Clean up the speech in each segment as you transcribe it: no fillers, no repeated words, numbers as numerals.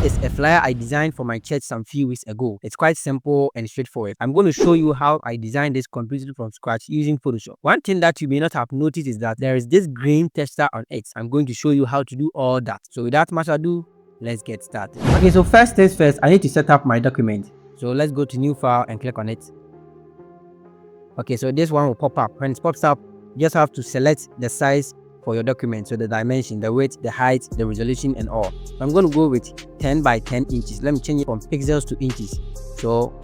is a flyer I designed for my church some few weeks ago. It's quite simple and straightforward. I'm going to show you how I designed this completely from scratch using Photoshop. One thing that you may not have noticed is that there is this green texture on it. I'm going to show you how to do all that. So without much ado, let's get started. Okay, so first things first, I need to set up my document. So let's go to new file and click on it. Okay, so this one will pop up. When it pops up, you just have to select the size for your document. So the dimension, the width, the height, the resolution and all. So I'm going to go with 10 by 10 inches. Let me change it from pixels to inches. So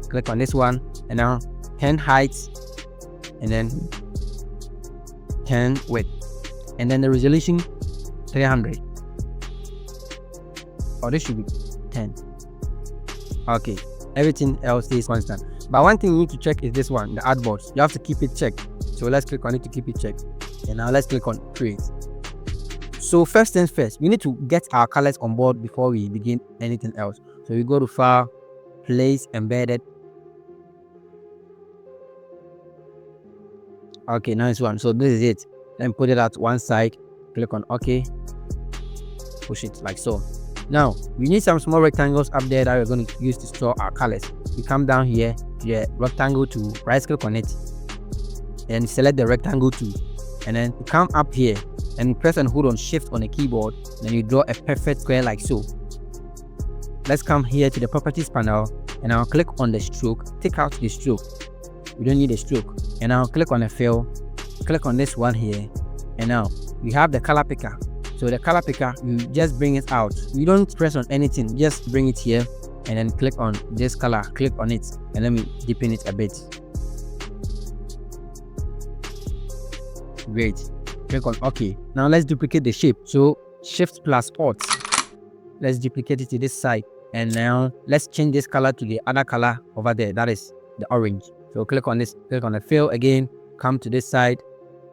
click on this one and now 10 height and then 10 width. And then the resolution 300. Oh, this should be 10. Okay, everything else is constant. But one thing you need to check is this one, the artboard. You have to keep it checked. So let's click on it to keep it checked. And now let's click on create. So first things first, we need to get our colors on board before we begin anything else. So we go to file, place embedded. Okay, nice one. So this is it. Then put it at one side, click on OK, push it like so. Now we need some small rectangles up there that we're going to use to store our colors. You come down here to the rectangle tool, right click on it and select the rectangle tool, and then you come up here and you press and hold on shift on the keyboard, then you draw a perfect square like so. Let's come here to the properties panel and I'll click on the stroke, take out the stroke, we don't need a stroke, and I'll click on the fill, click on this one here, and now we have the color picker. So the color picker, you just bring it out, you don't press on anything, just bring it here and then click on this color, click on it and let me deepen it a bit. Great, click on OK. Now let's duplicate the shape. So shift plus alt, let's duplicate it to this side, and now let's change this color to the other color over there, that is the orange. So click on this, click on the fill again, come to this side,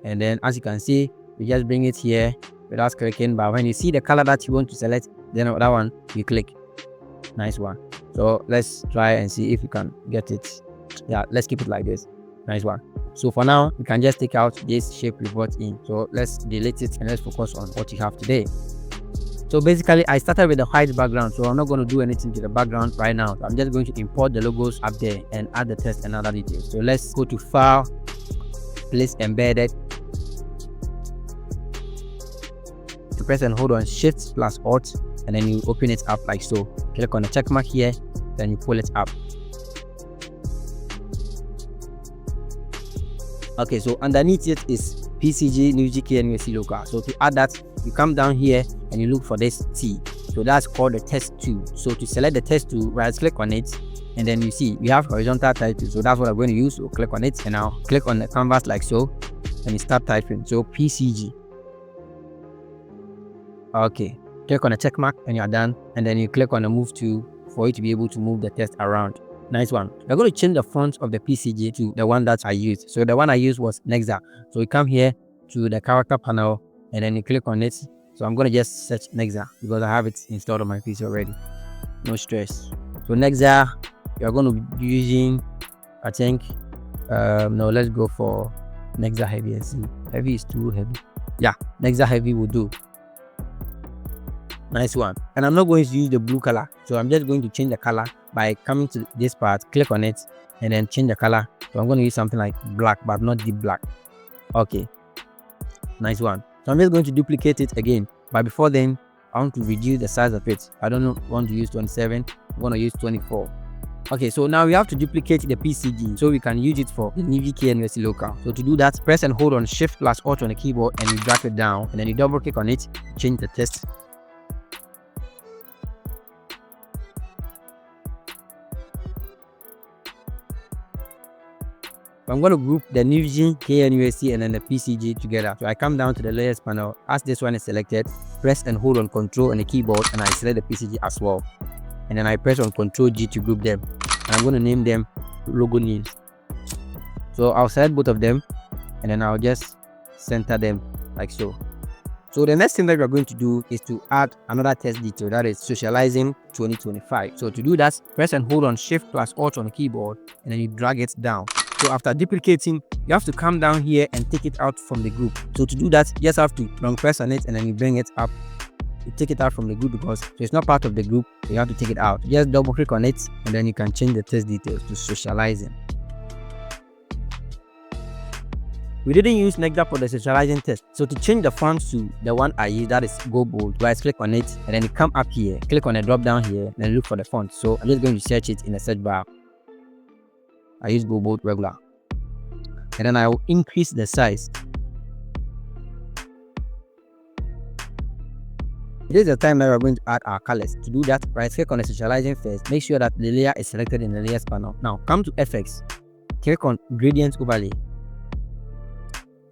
and then as you can see, we just bring it here without clicking. But when you see the color that you want to select, then that one you click. Nice one. So let's try and see if you can get it. Yeah, let's keep it like this. Nice one. So for now, we can just take out this shape we brought in. So let's delete it and let's focus on what you have today. So basically, I started with a white background, so I'm not going to do anything to the background right now. So I'm just going to import the logos up there and add the text and other details. So let's go to file, place embedded. You press and hold on shift plus alt and then you open it up like so. Click on the check mark here, then you pull it up. Okay, so underneath it is PCG New GK NUSC logo. So to add that, you come down here and you look for this T. So that's called the text tool. So to select the text tool, right click on it, and then you see we have horizontal title. So that's what I'm going to use. So click on it and now click on the canvas like so, and you start typing. So PCG. Okay, click on the check mark and you're done, and then you click on the move tool for you to be able to move the text around. Nice one. We're going to change the font of the PCG to the one that I used. So the one I used was Nexa. So you come here to the character panel and then you click on it. So I'm going to just search Nexa because I have it installed on my PC already. No stress. So Nexa, you're going to be using, I think, no, let's go for Nexa Heavy and see. Heavy is too heavy. Yeah, Nexa Heavy will do. Nice one. And I'm not going to use the blue color, so I'm just going to change the color by coming to this part, click on it and then change the color. So I'm going to use something like black, but not deep black. Okay, nice one. So I'm just going to duplicate it again, but before then I want to reduce the size of it. I don't want to use 27, I'm going to use 24. Okay, so now we have to duplicate the PCG so we can use it for the NVK NUSC local. So to do that, press and hold on shift plus alt on the keyboard and you drag it down, and then you double click on it, change the text. I'm going to group the NVG, KNUSC and then the PCG together. So I come down to the layers panel. As this one is selected, press and hold on Ctrl on the keyboard and I select the PCG as well. And then I press on Ctrl G to group them. And I'm going to name them logo names. So I'll select both of them and then I'll just center them like so. So the next thing that we're going to do is to add another text detail, that is socializing 2025. So to do that, press and hold on shift plus alt on the keyboard and then you drag it down. So after duplicating, you have to come down here and take it out from the group. So to do that, you just have to long press on it and then you bring it up to take it out from the group because it's not part of the group. You have to take it out. Just double click on it and then you can change the text details to socializing. We didn't use Nexa for the socializing text. So to change the font to the one I use, that is Go Bold, right click on it and then you come up here, click on the drop down here and then look for the font. So I'm just going to search it in the search bar. I use Go Bold regular. And then I will increase the size. This is the time that we're going to add our colors. To do that, right click on the socializing first. Make sure that the layer is selected in the layers panel. Now come to FX. Click on Gradient Overlay.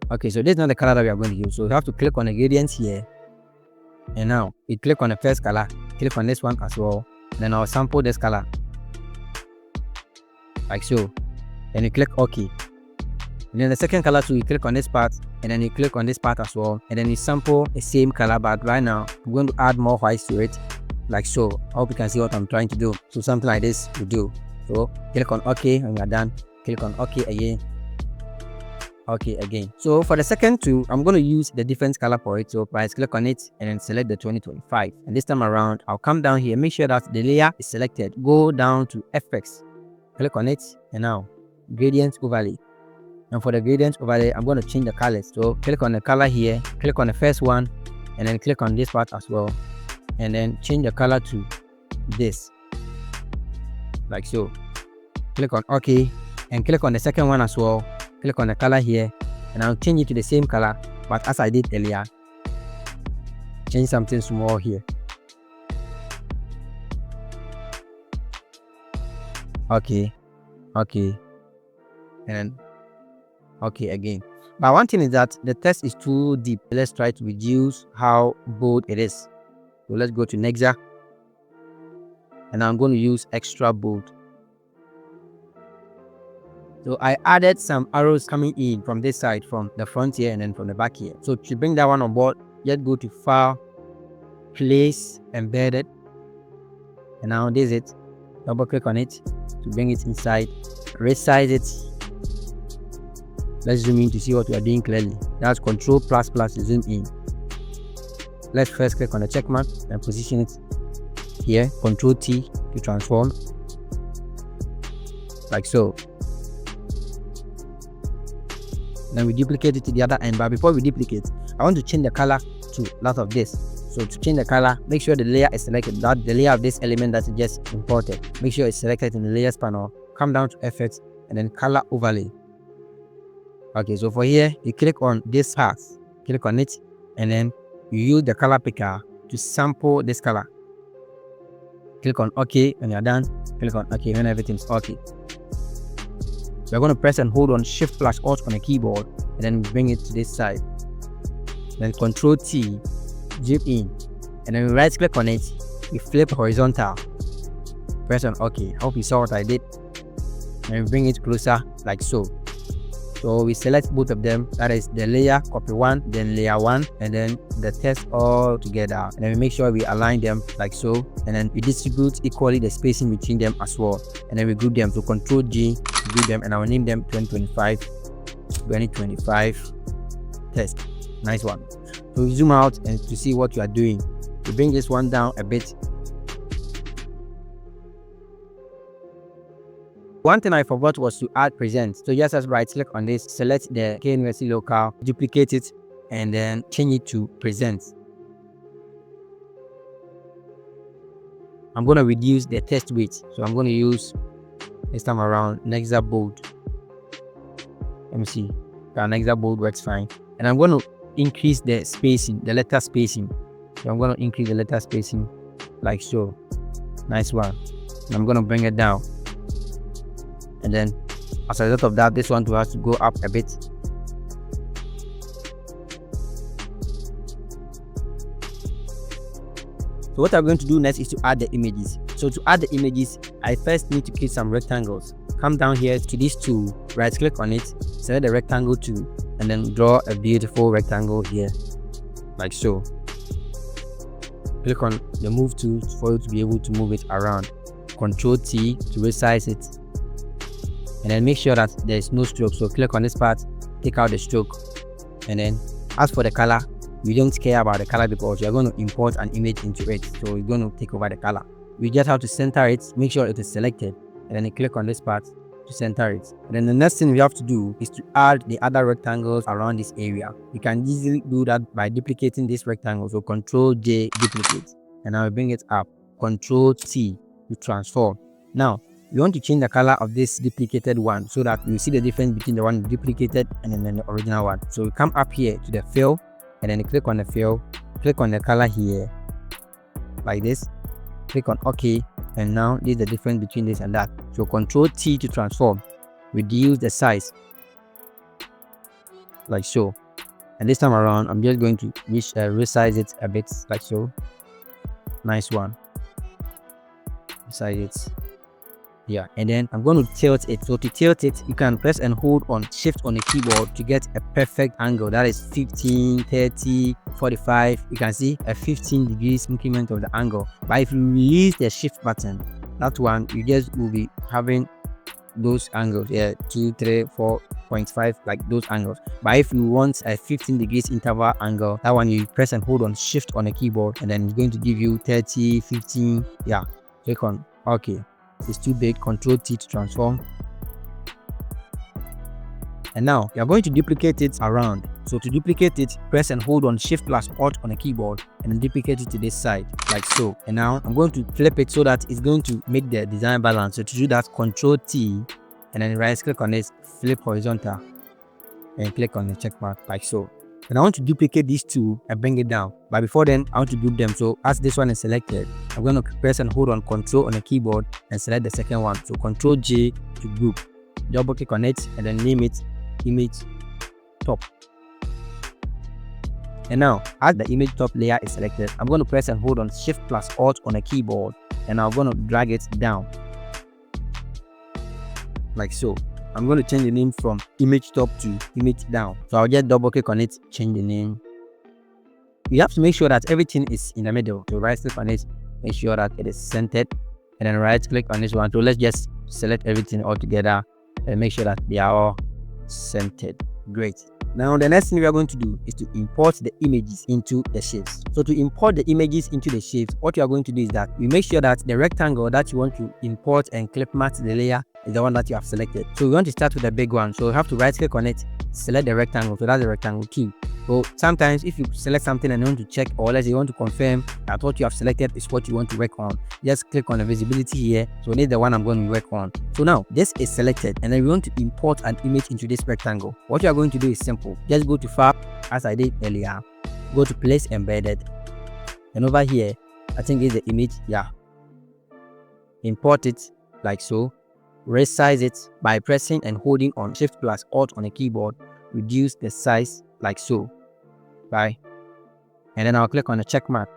Okay, so this is not the color that we are going to use. So you have to click on the gradients here. And now you click on the first color. Click on this one as well. Then I'll sample this color. Like so. Then you click OK. And then the second color too, you click on this part. And then you click on this part as well. And then you sample the same color. But right now, I'm going to add more white to it. Like so. I hope you can see what I'm trying to do. So something like this we do. So click on OK and we are done. Click on OK again. Okay, again. So for the second two, I'm going to use the different color for it. So right click on it and then select the 2025. And this time around, I'll come down here, make sure that the layer is selected. Go down to FX, click on it, and now Gradient Overlay. And for the Gradient Overlay, I'm going to change the colors. So click on the color here, click on the first one, and then click on this part as well. And then change the color to this. Like so. Click on OK, and click on the second one as well. Click on the color here and I'll change it to the same color, but as I did earlier, change something small here. Okay, and then okay again. But one thing is that the text is too deep. Let's try to reduce how bold it is. So let's go to Nexa and I'm going to use extra bold. So I added some arrows coming in from this side, from the front here and then from the back here. So to bring that one on board, just go to File, Place, Embedded. And now this is it. Double click on it to bring it inside. Resize it. Let's zoom in to see what we are doing clearly. That's Ctrl++ to zoom in. Let's first click on the check mark and position it here. Ctrl+T to transform. Like so. Then we duplicate it to the other end. But before we duplicate, I want to change the color to that of this. So to change the color, make sure the layer is selected. That the layer of this element that is just imported. Make sure it's selected in the layers panel. Come down to Effects and then Color Overlay. Okay, so for here, you click on this part. Click on it and then you use the color picker to sample this color. Click on OK when you're done. Click on OK when everything's OK. We're going to press and hold on Shift+Alt on the keyboard and then bring it to this side. Then Ctrl+T, zip in, and then we right click on it, we flip horizontal, press on OK. I hope you saw what I did. And we bring it closer like so. So we select both of them, that is the layer, copy one, then layer one, and then the text all together. And then we make sure we align them like so, and then we distribute equally the spacing between them as well. And then we group them. So Ctrl+G to group them, and I will name them 2025 test. Nice one. So we zoom out and to see what you are doing. We bring this one down a bit. One thing I forgot was to add present. So just as right click on this, select the KNUSC local, duplicate it, and then change it to present. I'm going to reduce the text weight. So I'm going to use this time around Nexa bold. Let me see. Nexa bold works fine. And I'm going to increase the spacing, the letter spacing. So I'm going to increase the letter spacing like so. Nice one. And I'm going to bring it down. And then as a result of that, this one will have to go up a bit. So what I'm going to do next is to add the images. So to add the images, I first need to create some rectangles. Come down here to this tool, right click on it, select the rectangle tool, and then draw a beautiful rectangle here, like so. Click on the move tool for you to be able to move it around. Ctrl+T to resize it. And then make sure that there is no stroke. So click on this part, take out the stroke. And then as for the color, we don't care about the color because we are going to import an image into it, so we're going to take over the color. We just have to center it, make sure it is selected, and then you click on this part to center it. And then the next thing we have to do is to add the other rectangles around this area. You can easily do that by duplicating this rectangle. So Control J, duplicate, and I will bring it up. Control T to transform. Now we want to change the color of this duplicated one so that you see the difference between the one duplicated and then the original one. So you come up here to the fill, and then you click on the fill, click on the color here like this, click on OK, and now this is the difference between this and that. So Control T to transform, reduce the size like so, and this time around I'm just going to resize it a bit like so. Nice one. Resize it. Yeah, and then I'm going to tilt it. So to tilt it, you can press and hold on shift on the keyboard to get a perfect angle, that is 15, 30, 45. You can see a 15 degrees increment of the angle. But if you release the shift button, that one, you just will be having those angles, 2, 3, 4.5, like those angles. But if you want a 15 degrees interval angle, that one you press and hold on shift on the keyboard, and then it's going to give you 30, 15. Yeah, click on OK. It's too big. Control T to transform. And now you are going to duplicate it around. So to duplicate it, press and hold on shift plus alt on the keyboard, and then duplicate it to this side like so. And now I'm going to flip it so that it's going to make the design balance. So to do that, Control T, and then right click on this, flip horizontal, and click on the check mark like so. And I want to duplicate these two and bring it down. But before then, I want to group them. So as this one is selected, I'm going to press and hold on Control on the keyboard and select the second one. So Control J to group. Double click on it and then name it image top. And now, as the image top layer is selected, I'm going to press and hold on shift plus alt on the keyboard, and I'm going to drag it down like so. I'm going to change the name from image top to image down. So I'll just double click on it, change the name. You have to make sure that everything is in the middle. So right click on it, make sure that it is centered, and then right click on this one. So let's just select everything all together and make sure that they are all centered. Great. Now the next thing we are going to do is to import the images into the shapes. So to import the images into the shapes, what you are going to do is that you make sure that the rectangle that you want to import and clip mask the layer is the one that you have selected. So we want to start with the big one. So you have to right click on it, select the rectangle. So that's the rectangle key. So sometimes if you select something and you want to check, or let's say you want to confirm that what you have selected is what you want to work on, just click on the visibility here. So this is the one I'm going to work on. So now this is selected, and then we want to import an image into this rectangle. What you are going to do is simple. Just go to File, as I did earlier, go to Place Embedded, and over here I think is the image. Yeah, import it like so. Resize it by pressing and holding on Shift plus Alt on the keyboard. Reduce the size like so. Bye. And then I'll click on the check mark.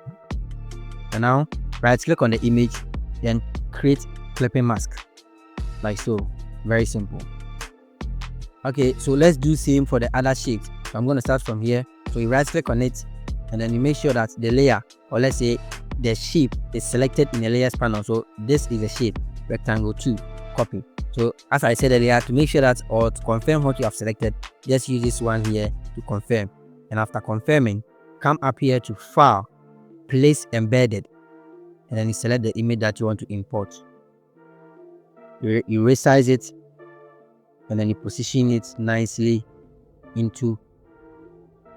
And now right click on the image, then create clipping mask like so. Very simple. Okay, so let's do same for the other shapes. So I'm going to start from here. So you right click on it, and then you make sure that the layer, or let's say the shape, is selected in the layers panel. So this is the shape, rectangle 2. Copy. So as I said earlier, to make sure that, or to confirm what you have selected, just use this one here to confirm. And after confirming, come up here to File, Place Embedded, and then you select the image that you want to import. You resize it, and then you position it nicely into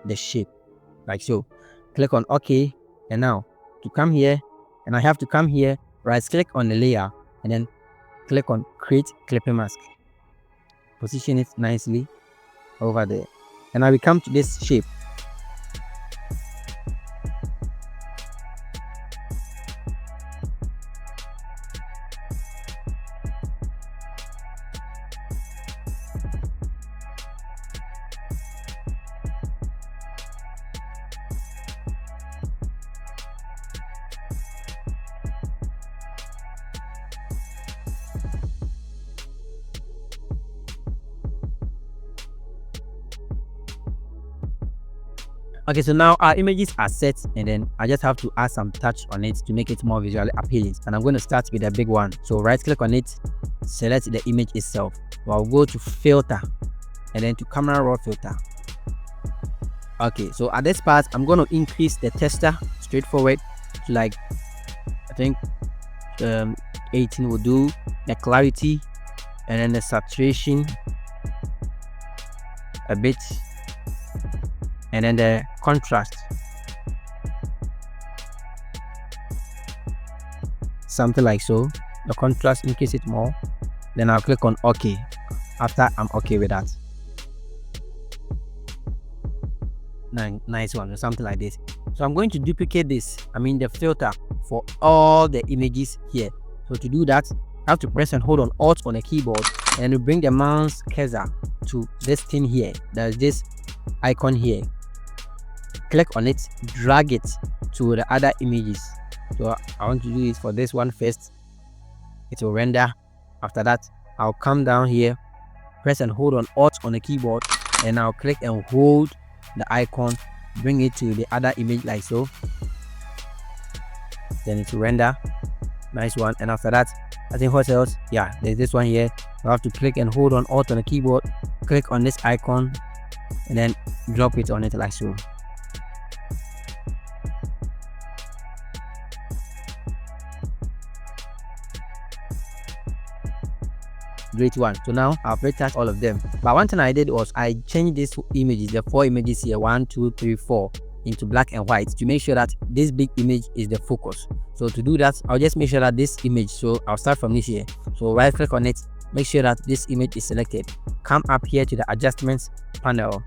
the shape like so. Click on OK, and now to come here, and I have to come here, right click on the layer, and then click on Create Clipping Mask. Position it nicely over there, and now we come to this shape. Okay, so now our images are set, and then I just have to add some touch on it to make it more visually appealing. And I'm going to start with the big one. So right click on it, select the image itself. So I'll go to Filter, and then to Camera Raw Filter. Okay, so at this part I'm going to increase the texture straightforward to like, I think 18 will do, the clarity, and then the saturation a bit, and then the contrast something like so. The contrast, increase it more, then I'll click on OK after I'm okay with that. Nice one, or something like this. So I'm going to duplicate this, the filter for all the images here. So to do that, I have to press and hold on Alt on the keyboard, and you bring the mouse cursor to this thing here. There's this icon here. Click on it, drag it to the other images. So I want to do this for this one first. It will render. After that, I'll come down here, press and hold on Alt on the keyboard, and I'll click and hold the icon, bring it to the other image like so. Then it will render. Nice one. And after that, I think what else? Yeah, there's this one here. I have to click and hold on Alt on the keyboard, click on this icon, and then drop it on it like so. Great one. So now I've retouched all of them, but one thing I did was I changed these images, the 4 images here, 1 2 3 4, into black and white to make sure that this big image is the focus. So to do that, I'll just make sure that this image, so I'll start from this here. So right click on it, make sure that this image is selected, come up here to the adjustments panel,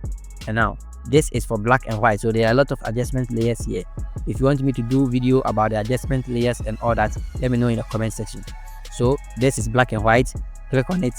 and now this is for black and white. So there are a lot of adjustment layers here. If you want me to do video about the adjustment layers and all that, let me know in the comment section. So this is black and white. Click on it,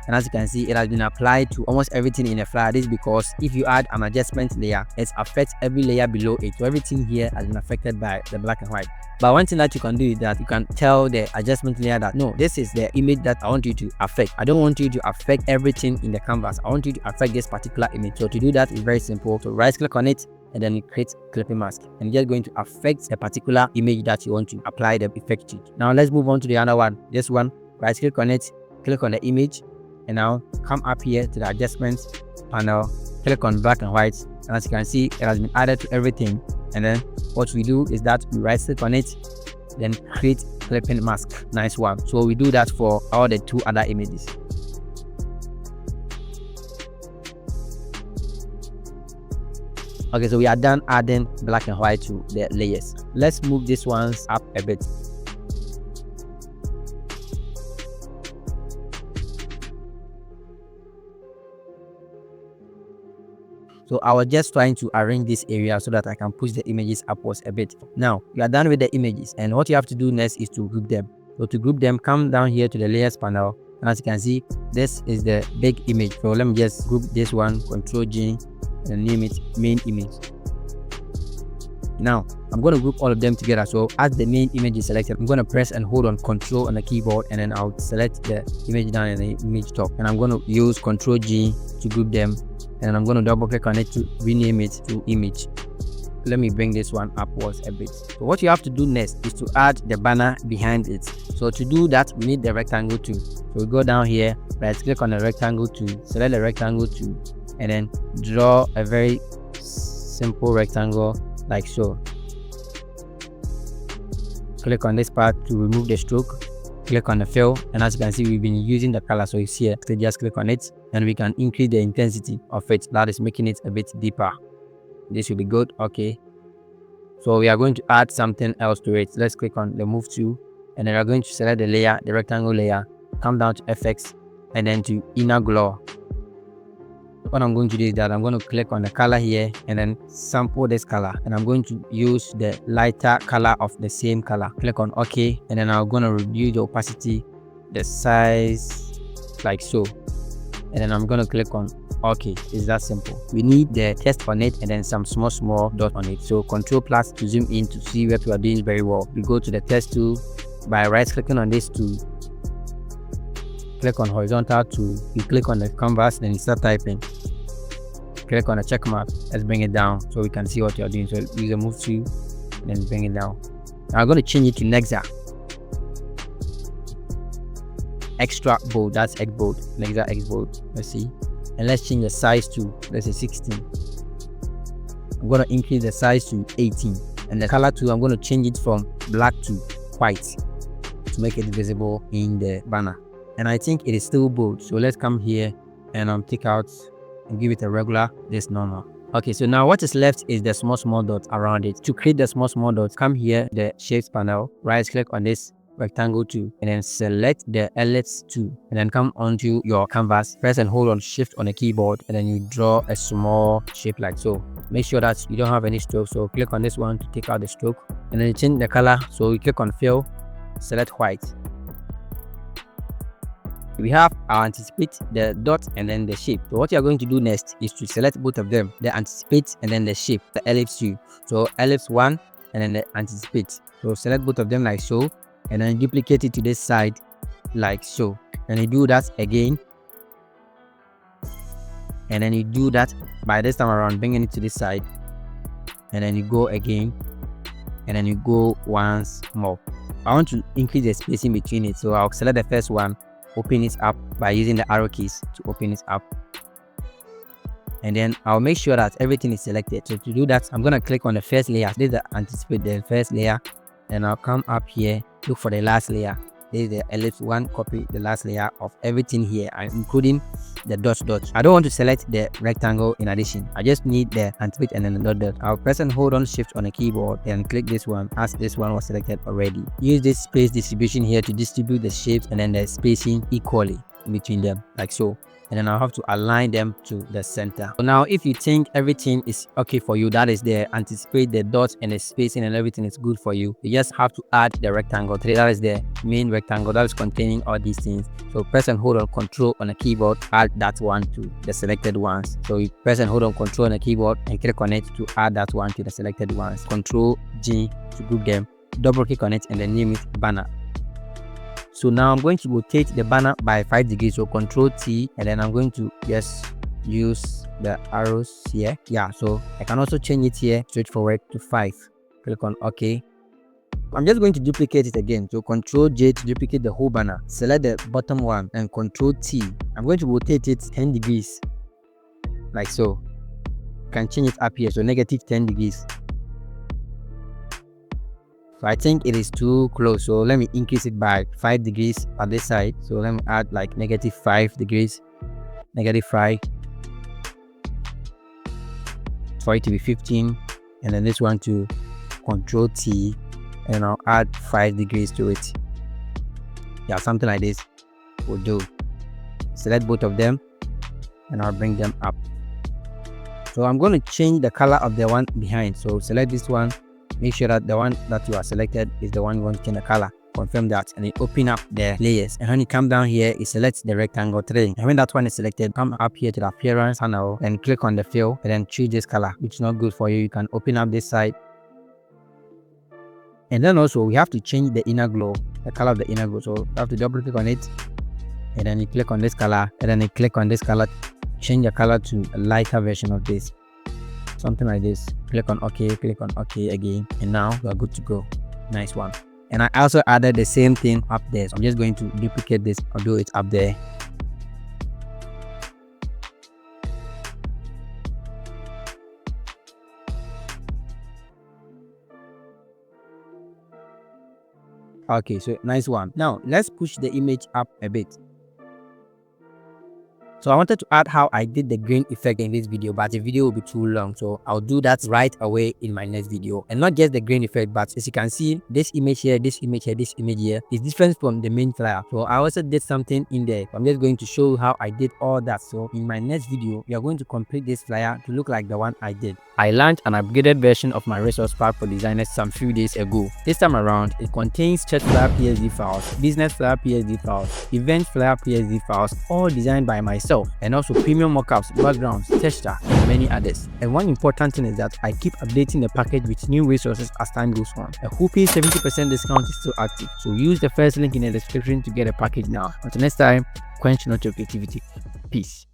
and as you can see, it has been applied to almost everything in the flyer. This is because if you add an adjustment layer, it affects every layer below it. So everything here has been affected by the black and white. But one thing that you can do is that you can tell the adjustment layer that no, this is the image that I want you to affect. I don't want you to affect everything in the canvas. I want you to affect this particular image. So to do that is very simple. So right click on it, and then you create clipping mask, and you're going to affect a particular image that you want to apply the effect to. Now let's move on to the other one. This one, right click on it, click on the image, and now come up here to the adjustments panel, click on black and white, and as you can see, it has been added to everything. And then what we do is that we right click on it, then create clipping mask. Nice one. So we do that for all the 2 other images. Okay, so we are done adding black and white to the layers. Let's move these ones up a bit. So I was just trying to arrange this area so that I can push the images upwards a bit. Now you are done with the images, and what you have to do next is to group them. So to group them, come down here to the layers panel, and as you can see, this is the big image. So let me just group this one, Ctrl G, and name it main image. Now I'm going to group all of them together. So as the main image is selected, I'm going to press and hold on Ctrl on the keyboard, and then I'll select the image down and the image top, and I'm going to use Ctrl G to group them, and I'm going to double click on it to rename it to image. Let me bring this one upwards a bit. So what you have to do next is to add the banner behind it. So to do that, we need the rectangle tool. So we go down here, right click on the rectangle tool, select the rectangle tool, and then draw a very simple rectangle like so. Click on this part to remove the stroke, click on the fill, and as you can see, we've been using the color, so it's here. So just click on it, and we can increase the intensity of it. That is making it a bit deeper. This will be good. Okay, so we are going to add something else to it. Let's click on the move tool, and then we're going to select the layer, the rectangle layer, come down to FX, and then to inner glow. What I'm going to do is that I'm going to click on the color here, and then sample this color, and I'm going to use the lighter color of the same color. Click on OK, and then I'm going to reduce the opacity, the size like so, and then I'm going to click on OK. It's that simple. We need the text on it, and then some small dot on it. So Ctrl+ to zoom in to see what we are doing very well. We go to the text tool by right clicking on this tool, click on horizontal tool, you click on the canvas, then you start typing. Click on the check mark. Let's bring it down so we can see what you're doing. So use the move tool, then bring it down. Now I'm going to change it to Nexa extra bold. That's X bold. Nexa X bold. Let's see, and let's change the size to, let's say 16. I'm going to increase the size to 18, and the color too, I'm going to change it from black to white to make it visible in the banner. And I think it is still bold, so let's come here and take out and give it a regular, this normal. Okay, so now what is left is the small dot around it. To create the small dot, come here, the shapes panel, right click on this rectangle tool, and then select the ellipse tool, and then come onto your canvas, press and hold on shift on the keyboard, and then you draw a small shape like so. Make sure that you don't have any stroke, so click on this one to take out the stroke, and then you change the color. So you click on fill, select white. We have our anticipate, the dot, and then the shape. So what you are going to do next is to select both of them, the anticipate and then the shape, the ellipse 2. So ellipse 1 and then the anticipate. So select both of them like so, and then duplicate it to this side like so. And you do that again, and then you do that by this time around, bringing it to this side, and then you go again, and then you go once more. I want to increase the spacing between it, so I'll select the first one, open it up by using the arrow keys to open it up, and then I'll make sure that everything is selected. So to do that, I'm going to click on the first layer. This is the anticipate, the first layer, and I'll come up here, look for the last layer. This is the ellipse 1, copy the last layer of everything here, including the dot. I don't want to select the rectangle in addition. I just need the anticipate and then the dot. I'll press and hold on shift on the keyboard and click this one as this one was selected already. Use this space distribution here to distribute the shapes and then the spacing equally between them like so. And then I'll have to align them to the center. So now if you think everything is okay for you, that is the anticipate, the dots and the spacing and everything is good for you, you just have to add the rectangle. That is the main rectangle that is containing all these things. So press and hold on control on the keyboard, add that one to the selected ones. So you press and hold on control on the keyboard and click on it to add that one to the selected ones. Control G to group them, double click on it and then name it banner. So now I'm going to rotate the banner by 5 degrees. So Control T, and then I'm going to just use the arrows here. Yeah, so I can also change it here straightforward to 5. Click on OK. I'm just going to duplicate it again. So Control J to duplicate the whole banner. Select the bottom one and Control T. I'm going to rotate it 10 degrees like so. You can change it up here, so negative 10 degrees. So I think it is too close, so let me increase it by 5 degrees on this side. So let me add like negative 5 degrees, negative 5 for it to be 15, and then this one to Control T, and I'll add 5 degrees to it. Yeah, something like this will do. Select both of them and I'll bring them up. So I'm going to change the color of the one behind. So select this one. Make sure that the one that you are selected is the one you want to change the color. Confirm that, and then open up the layers. And when you come down here, it selects the rectangle 3. And when that one is selected, come up here to the appearance panel and click on the fill, and then choose this color, which is not good for you. You can open up this side. And then also we have to change the inner glow, the color of the inner glow. So you have to double click on it, and then you click on this color, and then you click on this color, change the color to a lighter version of this. Something like this. Click on OK, click on OK again, and now we are good to go. Nice one. And I also added the same thing up there, so I'm just going to duplicate this or do it up there. Okay, so nice one. Now let's push the image up a bit. So I wanted to add how I did the grain effect in this video, but the video will be too long, so I'll do that right away in my next video. And not just the grain effect, but as you can see, this image here, this image here, this image here is different from the main flyer. So I also did something in there. I'm just going to show you how I did all that. So in my next video, we are going to complete this flyer to look like the one I did. I launched an upgraded version of my resource pack for designers some few days ago. This time around, it contains church flyer PSD files, business flyer PSD files, event flyer PSD files, all designed by myself, and also premium mockups, backgrounds, texture, and many others. And one important thing is that I keep updating the package with new resources as time goes on. A whopping 70% discount is still active, so use the first link in the description to get a package now. Until next time, quench not your creativity. Peace.